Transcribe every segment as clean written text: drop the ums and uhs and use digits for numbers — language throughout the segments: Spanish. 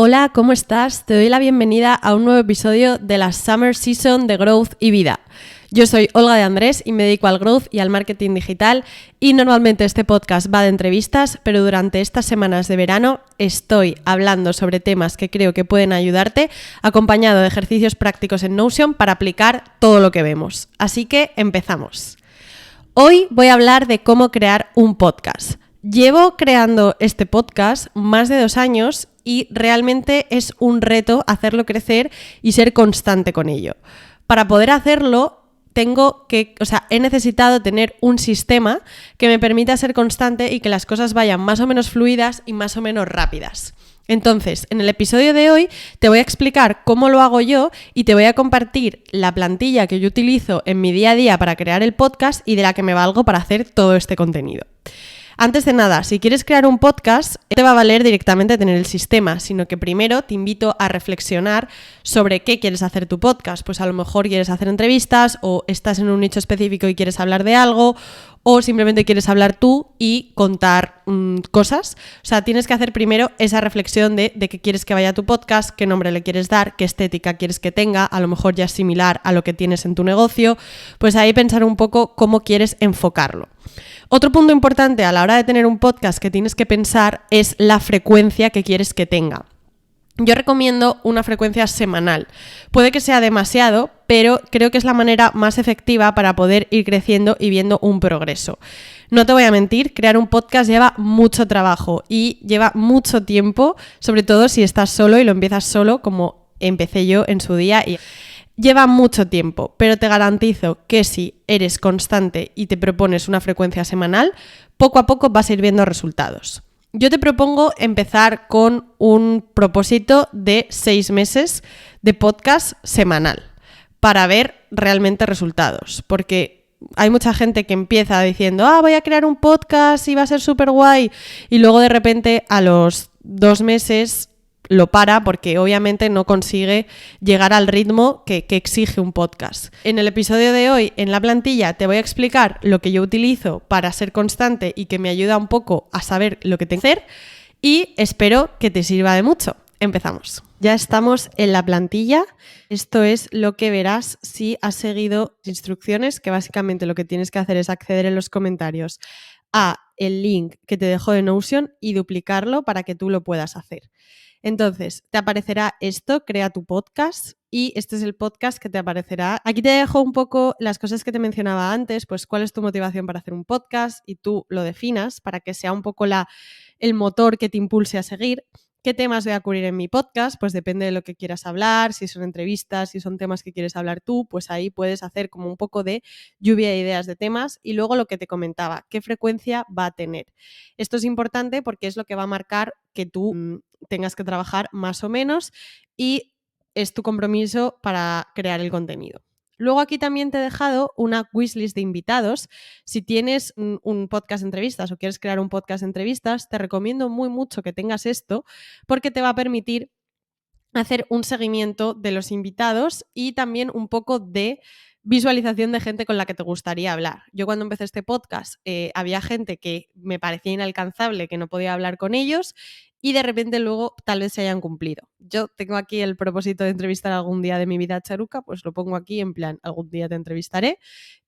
Hola, ¿cómo estás? Te doy la bienvenida a un nuevo episodio de la Summer Season de Growth y Vida. Yo soy Olga de Andrés y me dedico al growth y al marketing digital y normalmente este podcast va de entrevistas, pero durante estas semanas de verano estoy hablando sobre temas que creo que pueden ayudarte, acompañado de ejercicios prácticos en Notion para aplicar todo lo que vemos. Así que empezamos. Hoy voy a hablar de cómo crear un podcast. Llevo creando este podcast más de 2 años y realmente es un reto hacerlo crecer y ser constante con ello. Para poder hacerlo, he necesitado tener un sistema que me permita ser constante y que las cosas vayan más o menos fluidas y más o menos rápidas. Entonces, en el episodio de hoy te voy a explicar cómo lo hago yo y te voy a compartir la plantilla que yo utilizo en mi día a día para crear el podcast y de la que me valgo para hacer todo este contenido. Antes de nada, si quieres crear un podcast, no te va a valer directamente tener el sistema, sino que primero te invito a reflexionar sobre qué quieres hacer tu podcast. Pues a lo mejor quieres hacer entrevistas o estás en un nicho específico y quieres hablar de algo o simplemente quieres hablar tú y contar cosas. O sea, tienes que hacer primero esa reflexión de qué quieres que vaya tu podcast, qué nombre le quieres dar, qué estética quieres que tenga, a lo mejor ya es similar a lo que tienes en tu negocio. Pues ahí pensar un poco cómo quieres enfocarlo. Otro punto importante a la hora de tener un podcast que tienes que pensar es la frecuencia que quieres que tenga. Yo recomiendo una frecuencia semanal. Puede que sea demasiado, pero creo que es la manera más efectiva para poder ir creciendo y viendo un progreso. No te voy a mentir, crear un podcast lleva mucho trabajo y lleva mucho tiempo, sobre todo si estás solo y lo empiezas solo, como empecé yo en su día. Lleva mucho tiempo, pero te garantizo que si eres constante y te propones una frecuencia semanal, poco a poco vas a ir viendo resultados. Yo te propongo empezar con un propósito de 6 meses de podcast semanal para ver realmente resultados, porque hay mucha gente que empieza diciendo voy a crear un podcast y va a ser súper guay, y luego de repente a los 2 meses lo para porque obviamente no consigue llegar al ritmo que exige un podcast. En el episodio de hoy, en la plantilla, te voy a explicar lo que yo utilizo para ser constante y que me ayuda un poco a saber lo que tengo que hacer y espero que te sirva de mucho. Empezamos. Ya estamos en la plantilla. Esto es lo que verás si has seguido instrucciones, que básicamente lo que tienes que hacer es acceder en los comentarios a el link que te dejo de Notion y duplicarlo para que tú lo puedas hacer. Entonces, te aparecerá esto, crea tu podcast, y este es el podcast que te aparecerá. Aquí te dejo un poco las cosas que te mencionaba antes, pues cuál es tu motivación para hacer un podcast y tú lo definas para que sea un poco el motor que te impulse a seguir. ¿Qué temas voy a cubrir en mi podcast? Pues depende de lo que quieras hablar, si son entrevistas, si son temas que quieres hablar tú, pues ahí puedes hacer como un poco de lluvia de ideas de temas. Y luego lo que te comentaba, ¿qué frecuencia va a tener? Esto es importante porque es lo que va a marcar que tú tengas que trabajar más o menos y es tu compromiso para crear el contenido. Luego aquí también te he dejado una wishlist de invitados. Si tienes un podcast de entrevistas o quieres crear un podcast de entrevistas, te recomiendo muy mucho que tengas esto porque te va a permitir hacer un seguimiento de los invitados y también un poco de visualización de gente con la que te gustaría hablar. Yo cuando empecé este podcast había gente que me parecía inalcanzable, que no podía hablar con ellos y de repente luego tal vez se hayan cumplido. Yo tengo aquí el propósito de entrevistar algún día de mi vida a Charuca, pues lo pongo aquí en plan, algún día te entrevistaré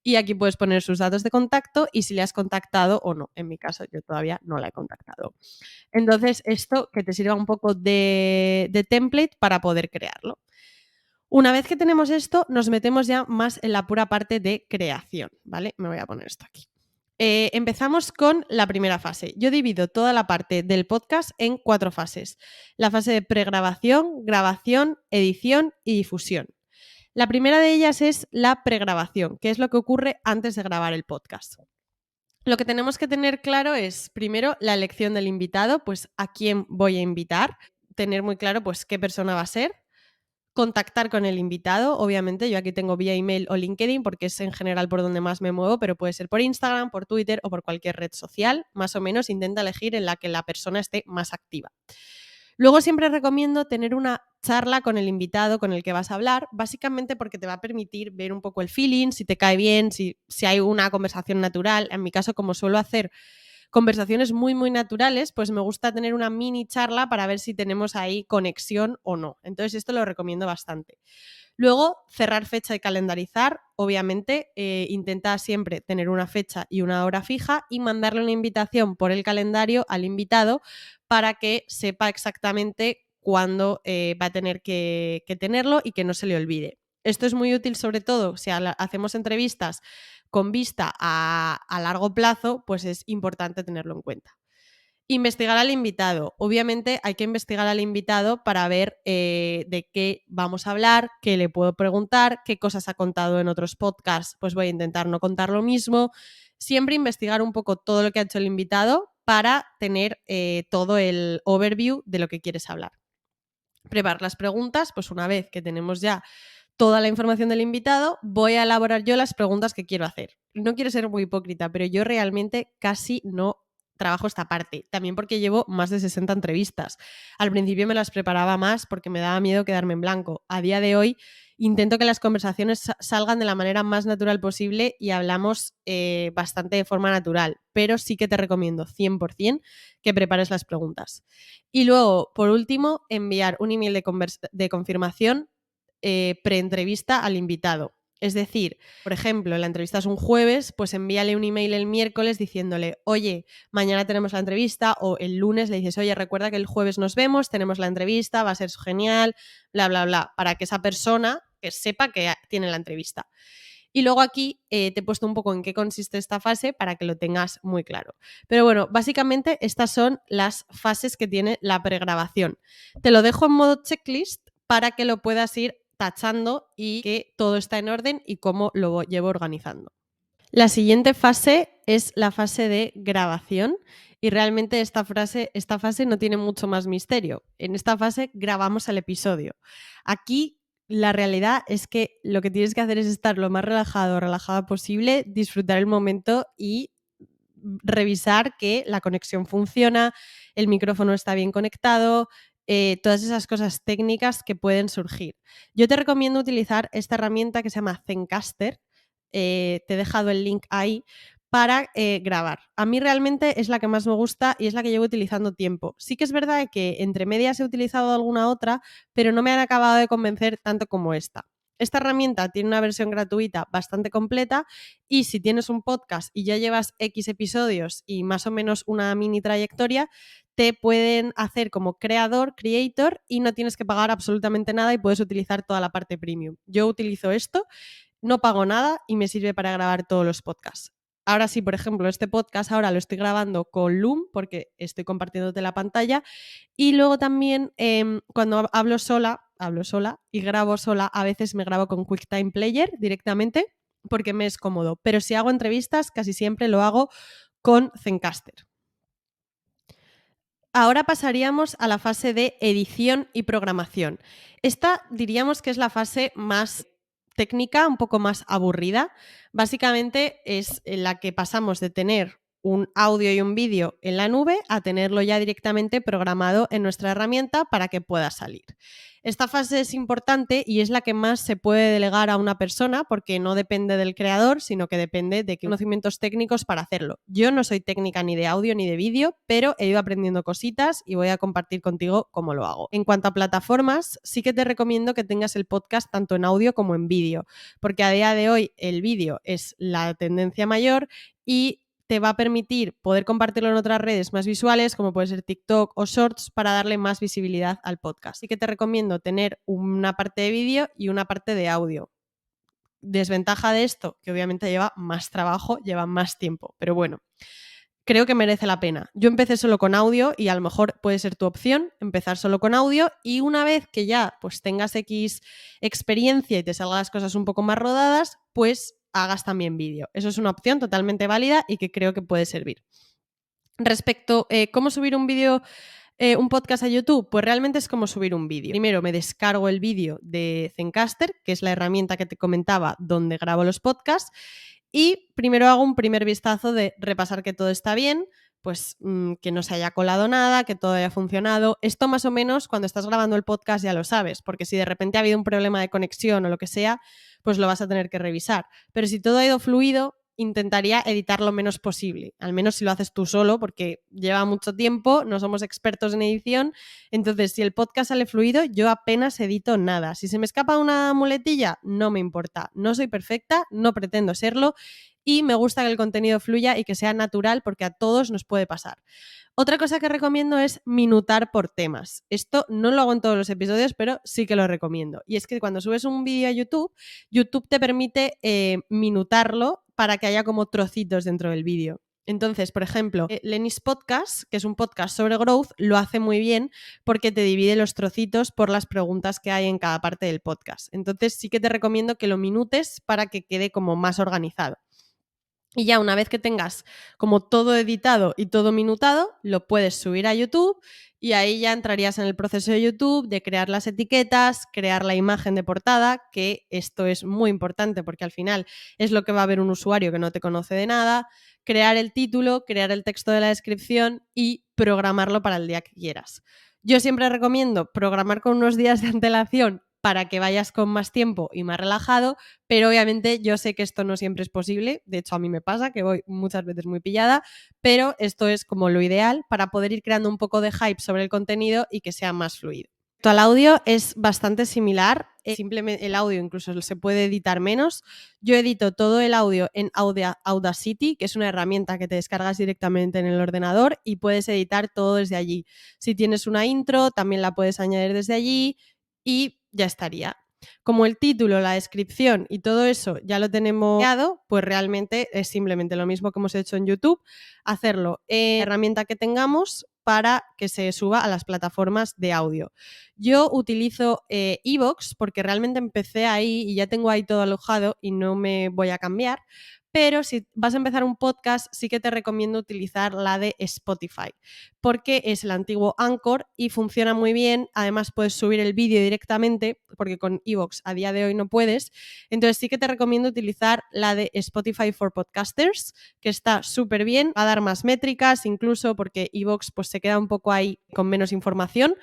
y aquí puedes poner sus datos de contacto y si le has contactado o no. En mi caso yo todavía no la he contactado. Entonces esto que te sirva un poco de template para poder crearlo. Una vez que tenemos esto, nos metemos ya más en la pura parte de creación, ¿vale? Me voy a poner esto aquí. Empezamos con la primera fase. Yo divido toda la parte del podcast en 4 fases. La fase de pregrabación, grabación, edición y difusión. La primera de ellas es la pregrabación, que es lo que ocurre antes de grabar el podcast. Lo que tenemos que tener claro es, primero, la elección del invitado, pues a quién voy a invitar, tener muy claro pues qué persona va a ser, contactar con el invitado, obviamente yo aquí tengo vía email o LinkedIn porque es en general por donde más me muevo, pero puede ser por Instagram, por Twitter o por cualquier red social, más o menos intenta elegir en la que la persona esté más activa. Luego siempre recomiendo tener una charla con el invitado con el que vas a hablar, básicamente porque te va a permitir ver un poco el feeling, si te cae bien, si hay una conversación natural. En mi caso, como suelo hacer conversaciones muy, muy naturales, pues me gusta tener una mini charla para ver si tenemos ahí conexión o no. Entonces esto lo recomiendo bastante. Luego, cerrar fecha y calendarizar. Obviamente, intenta siempre tener una fecha y una hora fija y mandarle una invitación por el calendario al invitado para que sepa exactamente cuándo va a tener que tenerlo y que no se le olvide. Esto es muy útil, sobre todo si hacemos entrevistas con vista a largo plazo, pues es importante tenerlo en cuenta. Investigar al invitado. Obviamente hay que investigar al invitado para ver de qué vamos a hablar, qué le puedo preguntar, qué cosas ha contado en otros podcasts, pues voy a intentar no contar lo mismo. Siempre investigar un poco todo lo que ha hecho el invitado para tener todo el overview de lo que quieres hablar. Preparar las preguntas, pues una vez que tenemos ya toda la información del invitado, voy a elaborar yo las preguntas que quiero hacer. No quiero ser muy hipócrita, pero yo realmente casi no trabajo esta parte, también porque llevo más de 60 entrevistas. Al principio me las preparaba más porque me daba miedo quedarme en blanco. A día de hoy intento que las conversaciones salgan de la manera más natural posible y hablamos bastante de forma natural, pero sí que te recomiendo 100% que prepares las preguntas. Y luego, por último, enviar un email de confirmación preentrevista al invitado. Es decir, por ejemplo, la entrevista es un jueves, pues envíale un email el miércoles diciéndole, oye, mañana tenemos la entrevista, o el lunes le dices, oye, recuerda que el jueves nos vemos, tenemos la entrevista, va a ser genial, bla, bla, bla, para que esa persona que sepa que tiene la entrevista. Y luego aquí te he puesto un poco en qué consiste esta fase para que lo tengas muy claro. Pero bueno, básicamente estas son las fases que tiene la pregrabación. Te lo dejo en modo checklist para que lo puedas ir tachando y que todo está en orden y cómo lo llevo organizando. La siguiente fase es la fase de grabación y realmente esta fase no tiene mucho más misterio. En esta fase grabamos el episodio. Aquí la realidad es que lo que tienes que hacer es estar lo más relajado o relajada posible, disfrutar el momento y revisar que la conexión funciona, el micrófono está bien conectado, todas esas cosas técnicas que pueden surgir. Yo te recomiendo utilizar esta herramienta que se llama Zencastr. Te he dejado el link ahí para grabar. A mí realmente es la que más me gusta y es la que llevo utilizando tiempo. Sí que es verdad que entre medias he utilizado alguna otra, pero no me han acabado de convencer tanto como esta. Esta herramienta tiene una versión gratuita bastante completa y si tienes un podcast y ya llevas X episodios y más o menos una mini trayectoria, te pueden hacer como creator y no tienes que pagar absolutamente nada y puedes utilizar toda la parte premium. Yo utilizo esto, no pago nada y me sirve para grabar todos los podcasts. Ahora sí, por ejemplo, este podcast ahora lo estoy grabando con Loom porque estoy compartiéndote la pantalla y luego también cuando hablo sola y grabo sola, a veces me grabo con QuickTime Player directamente porque me es cómodo, pero si hago entrevistas casi siempre lo hago con Zencastr. Ahora pasaríamos a la fase de edición y programación. Esta diríamos que es la fase más técnica, un poco más aburrida. Básicamente es en la que pasamos de tener un audio y un vídeo en la nube a tenerlo ya directamente programado en nuestra herramienta para que pueda salir. Esta fase es importante y es la que más se puede delegar a una persona porque no depende del creador, sino que depende de conocimientos técnicos para hacerlo. Yo no soy técnica ni de audio ni de vídeo, pero he ido aprendiendo cositas y voy a compartir contigo cómo lo hago. En cuanto a plataformas, sí que te recomiendo que tengas el podcast tanto en audio como en vídeo, porque a día de hoy el vídeo es la tendencia mayor y te va a permitir poder compartirlo en otras redes más visuales, como puede ser TikTok o Shorts, para darle más visibilidad al podcast. Así que te recomiendo tener una parte de vídeo y una parte de audio. Desventaja de esto, que obviamente lleva más trabajo, lleva más tiempo, pero bueno, creo que merece la pena. Yo empecé solo con audio y a lo mejor puede ser tu opción empezar solo con audio y una vez que ya pues tengas X experiencia y te salgan las cosas un poco más rodadas, pues hagas también vídeo. Eso es una opción totalmente válida y que creo que puede servir. Respecto a cómo subir un vídeo, un podcast a YouTube, pues realmente es como subir un vídeo. Primero me descargo el vídeo de Zencastr, que es la herramienta que te comentaba donde grabo los podcasts, y primero hago un primer vistazo de repasar que todo está bien, pues que no se haya colado nada, que todo haya funcionado. Esto más o menos cuando estás grabando el podcast ya lo sabes, porque si de repente ha habido un problema de conexión o lo que sea, pues lo vas a tener que revisar. Pero si todo ha ido fluido, intentaría editar lo menos posible, al menos si lo haces tú solo, porque lleva mucho tiempo, no somos expertos en edición, entonces si el podcast sale fluido, yo apenas edito nada. Si se me escapa una muletilla, no me importa, no soy perfecta, no pretendo serlo y me gusta que el contenido fluya y que sea natural porque a todos nos puede pasar. Otra cosa que recomiendo es minutar por temas. Esto no lo hago en todos los episodios, pero sí que lo recomiendo. Y es que cuando subes un vídeo a YouTube, YouTube te permite minutarlo para que haya como trocitos dentro del vídeo. Entonces, por ejemplo, Lenny's Podcast, que es un podcast sobre growth, lo hace muy bien porque te divide los trocitos por las preguntas que hay en cada parte del podcast. Entonces, sí que te recomiendo que lo minutes para que quede como más organizado. Y ya una vez que tengas como todo editado y todo minutado, lo puedes subir a YouTube y ahí ya entrarías en el proceso de YouTube de crear las etiquetas, crear la imagen de portada, que esto es muy importante porque al final es lo que va a ver un usuario que no te conoce de nada, crear el título, crear el texto de la descripción y programarlo para el día que quieras. Yo siempre recomiendo programar con unos días de antelación para que vayas con más tiempo y más relajado, pero obviamente yo sé que esto no siempre es posible, de hecho a mí me pasa que voy muchas veces muy pillada, pero esto es como lo ideal para poder ir creando un poco de hype sobre el contenido y que sea más fluido. Al audio es bastante similar, simplemente el audio incluso se puede editar menos. Yo edito todo el audio en Audacity, que es una herramienta que te descargas directamente en el ordenador y puedes editar todo desde allí. Si tienes una intro, también la puedes añadir desde allí y ya estaría. Como el título, la descripción y todo eso ya lo tenemos creado, pues realmente es simplemente lo mismo que hemos hecho en YouTube, hacerlo en la herramienta que tengamos para que se suba a las plataformas de audio. Yo utilizo iVoox porque realmente empecé ahí y ya tengo ahí todo alojado y no me voy a cambiar, pero si vas a empezar un podcast sí que te recomiendo utilizar la de Spotify porque es el antiguo Anchor y funciona muy bien. Además puedes subir el vídeo directamente porque con iVoox a día de hoy no puedes. Entonces sí que te recomiendo utilizar la de Spotify for Podcasters, que está súper bien, va a dar más métricas incluso porque iVoox pues se queda un poco ahí con menos información.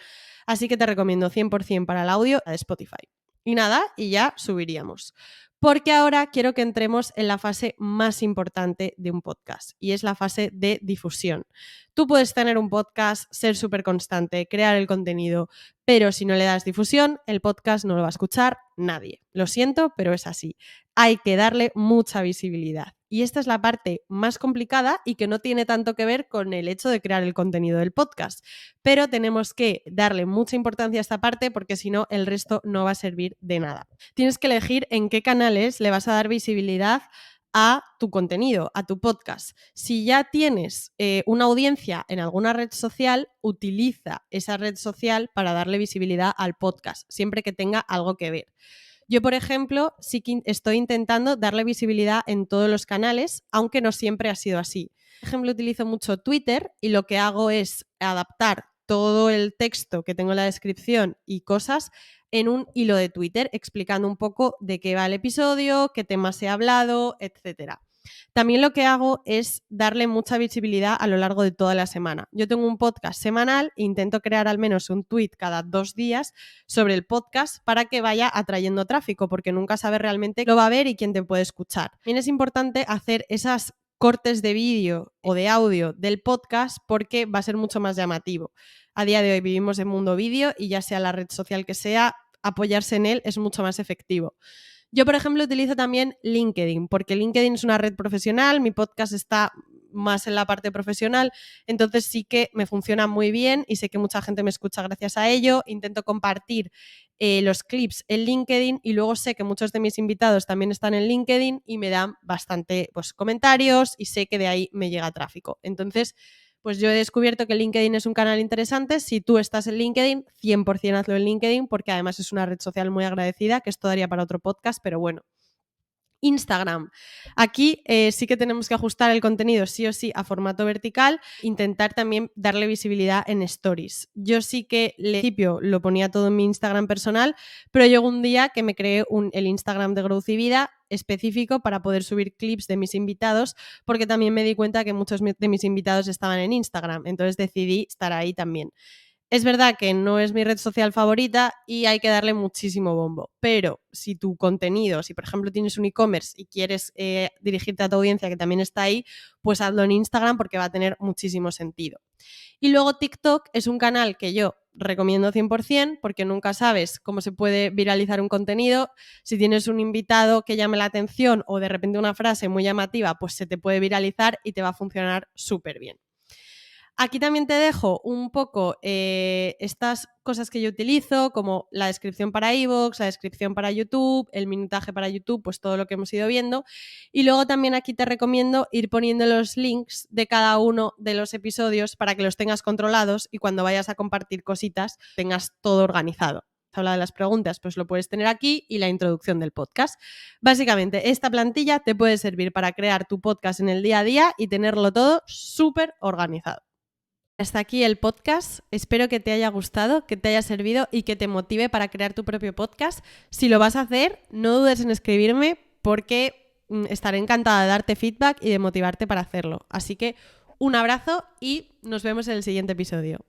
Así que te recomiendo 100% para el audio la de Spotify. Y nada, y ya subiríamos. Porque ahora quiero que entremos en la fase más importante de un podcast y es la fase de difusión. Tú puedes tener un podcast, ser súper constante, crear el contenido, pero si no le das difusión, el podcast no lo va a escuchar nadie. Lo siento, pero es así. Hay que darle mucha visibilidad. Y esta es la parte más complicada y que no tiene tanto que ver con el hecho de crear el contenido del podcast. Pero tenemos que darle mucha importancia a esta parte porque si no, el resto no va a servir de nada. Tienes que elegir en qué canales le vas a dar visibilidad a tu contenido, a tu podcast. Si ya tienes una audiencia en alguna red social, utiliza esa red social para darle visibilidad al podcast, siempre que tenga algo que ver. Yo, por ejemplo, sí que estoy intentando darle visibilidad en todos los canales, aunque no siempre ha sido así. Por ejemplo, utilizo mucho Twitter y lo que hago es adaptar todo el texto que tengo en la descripción y cosas en un hilo de Twitter explicando un poco de qué va el episodio, qué temas se ha hablado, etc. También lo que hago es darle mucha visibilidad a lo largo de toda la semana. Yo tengo un podcast semanal e intento crear al menos un tweet cada 2 días sobre el podcast para que vaya atrayendo tráfico, porque nunca sabes realmente quién lo va a ver y quién te puede escuchar. También es importante hacer esas cortes de vídeo o de audio del podcast porque va a ser mucho más llamativo. A día de hoy vivimos en mundo vídeo y ya sea la red social que sea, apoyarse en él es mucho más efectivo. Yo, por ejemplo, utilizo también LinkedIn, porque LinkedIn es una red profesional, mi podcast está más en la parte profesional, entonces sí que me funciona muy bien y sé que mucha gente me escucha gracias a ello. Intento compartir los clips en LinkedIn y luego sé que muchos de mis invitados también están en LinkedIn y me dan bastante comentarios y sé que de ahí me llega tráfico. Entonces, pues yo he descubierto que LinkedIn es un canal interesante. Si tú estás en LinkedIn, 100% hazlo en LinkedIn porque además es una red social muy agradecida, que esto daría para otro podcast, pero bueno. Instagram. Aquí sí que tenemos que ajustar el contenido sí o sí a formato vertical, intentar también darle visibilidad en stories. Yo sí que al principio lo ponía todo en mi Instagram personal, pero llegó un día que me creé el Instagram de Growth y Vida específico para poder subir clips de mis invitados, porque también me di cuenta que muchos de mis invitados estaban en Instagram, entonces decidí estar ahí también. Es verdad que no es mi red social favorita y hay que darle muchísimo bombo, pero si tu contenido, si por ejemplo tienes un e-commerce y quieres dirigirte a tu audiencia que también está ahí, pues hazlo en Instagram porque va a tener muchísimo sentido. Y luego TikTok es un canal que yo recomiendo 100% porque nunca sabes cómo se puede viralizar un contenido. Si tienes un invitado que llame la atención o de repente una frase muy llamativa, pues se te puede viralizar y te va a funcionar súper bien. Aquí también te dejo un poco estas cosas que yo utilizo, como la descripción para iVoox, la descripción para YouTube, el minutaje para YouTube, pues todo lo que hemos ido viendo. Y luego también aquí te recomiendo ir poniendo los links de cada uno de los episodios para que los tengas controlados y cuando vayas a compartir cositas tengas todo organizado. Habla de las preguntas, pues lo puedes tener aquí y la introducción del podcast. Básicamente, esta plantilla te puede servir para crear tu podcast en el día a día y tenerlo todo súper organizado. Hasta aquí el podcast. Espero que te haya gustado, que te haya servido y que te motive para crear tu propio podcast. Si lo vas a hacer, no dudes en escribirme porque estaré encantada de darte feedback y de motivarte para hacerlo. Así que un abrazo y nos vemos en el siguiente episodio.